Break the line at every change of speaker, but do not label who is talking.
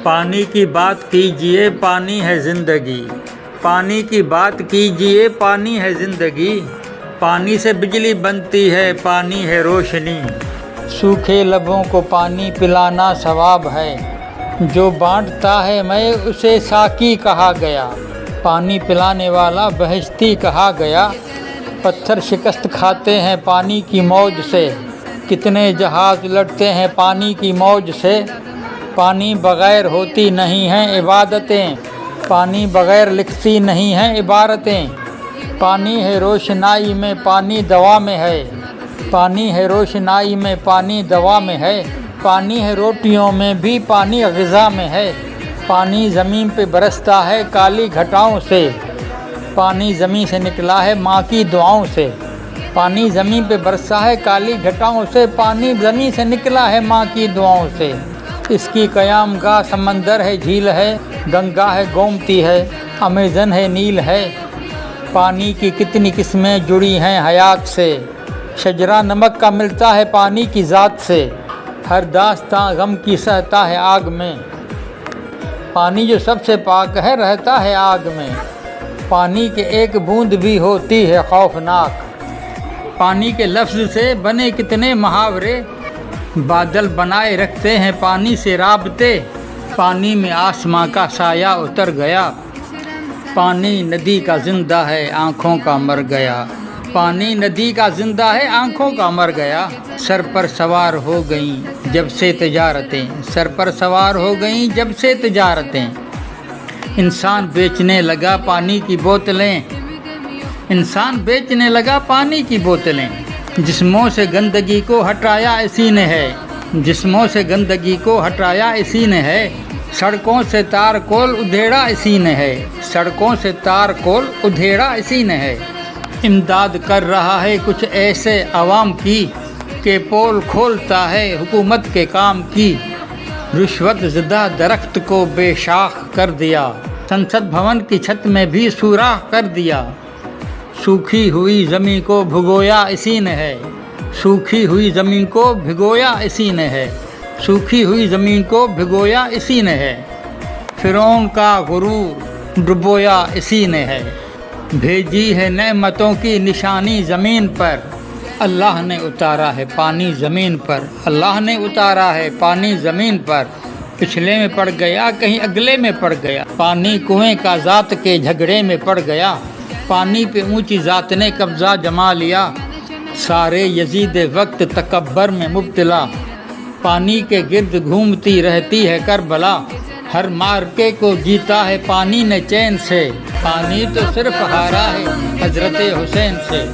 پانی کی بات کیجئے پانی ہے زندگی، پانی کی بات کیجئے پانی ہے زندگی، پانی سے بجلی بنتی ہے، پانی ہے روشنی۔ سوکھے لبوں کو پانی پلانا ثواب ہے، جو بانٹتا ہے میں اسے ساقی کہا گیا، پانی پلانے والا بہشتی کہا گیا۔ پتھر شکست کھاتے ہیں پانی کی موج سے، کتنے جہاز لڑتے ہیں پانی کی موج سے۔ پانی بغیر ہوتی نہیں ہیں عبادتیں، پانی بغیر لکھتی نہیں ہیں عبارتیں۔ پانی ہے روشنائی میں پانی دوا میں ہے، پانی ہے روشنائی میں پانی دوا میں ہے۔ پانی ہے روٹیوں میں بھی پانی غذا میں ہے، پانی زمین پہ برستا ہے کالی گھٹاؤں سے، پانی زمین سے نکلا ہے ماں کی دعاؤں سے۔ پانی زمین پہ برسا ہے کالی گھٹاؤں سے، پانی زمین سے نکلا ہے ماں کی دعاؤں سے۔ اس کی قیام گاہ سمندر ہے، جھیل ہے، گنگا ہے، گومتی ہے، امیزن ہے، نیل ہے۔ پانی کی کتنی قسمیں جڑی ہیں حیات سے، شجرہ نمک کا ملتا ہے پانی کی ذات سے، ہر داستاں غم کی سہتا ہے آگ میں، پانی جو سب سے پاک ہے رہتا ہے آگ میں۔ پانی کے ایک بوند بھی ہوتی ہے خوفناک، پانی کے لفظ سے بنے کتنے محاورے، بادل بنائے رکھتے ہیں پانی سے رابطے، پانی میں آسماں کا سایہ اتر گیا۔ پانی ندی کا زندہ ہے آنکھوں کا مر گیا، پانی ندی کا زندہ ہے آنکھوں کا مر گیا۔ سر پر سوار ہو گئیں جب سے تجارتیں، سر پر سوار ہو گئیں جب سے تجارتیں، انسان بیچنے لگا پانی کی بوتلیں، انسان بیچنے لگا پانی کی بوتلیں۔ جسموں سے گندگی کو ہٹایا اسی نے ہے، جسموں سے گندگی کو ہٹایا اسی نے ہے، سڑکوں سے تار کول ادھیڑا اسی نے ہے، سڑکوں سے تار کول ادھیڑا اسی نے ہے۔ امداد کر رہا ہے کچھ ایسے عوام کی کہ پول کھولتا ہے حکومت کے کام کی، رشوت زدہ درخت کو بے شاخ کر دیا، سنسد بھون کی چھت میں بھی سوراخ کر دیا۔ سوکھی ہوئی زمین کو بھگویا اسی نے ہے، سوکھی ہوئی زمین کو بھگویا اسی نے ہے، سوکھی ہوئی زمین کو بھگویا اسی نے ہے۔ فرعون کا غرور ڈبویا اسی نے ہے، بھیجی ہے نعمتوں کی نشانی زمین پر، اللہ نے اتارا ہے پانی زمین پر، اللہ نے اتارا ہے پانی زمین پر۔ پچھلے میں پڑ گیا کہیں اگلے میں پڑ گیا، پانی کنویں کا ذات کے جھگڑے میں پڑ گیا، پانی پہ اونچی ذات نے قبضہ جما لیا، سارے یزید وقت تکبر میں مبتلا، پانی کے گرد گھومتی رہتی ہے کربلا، ہر مارکے کو جیتا ہے پانی نے چین سے، پانی تو صرف ہارا ہے حضرت حسین سے۔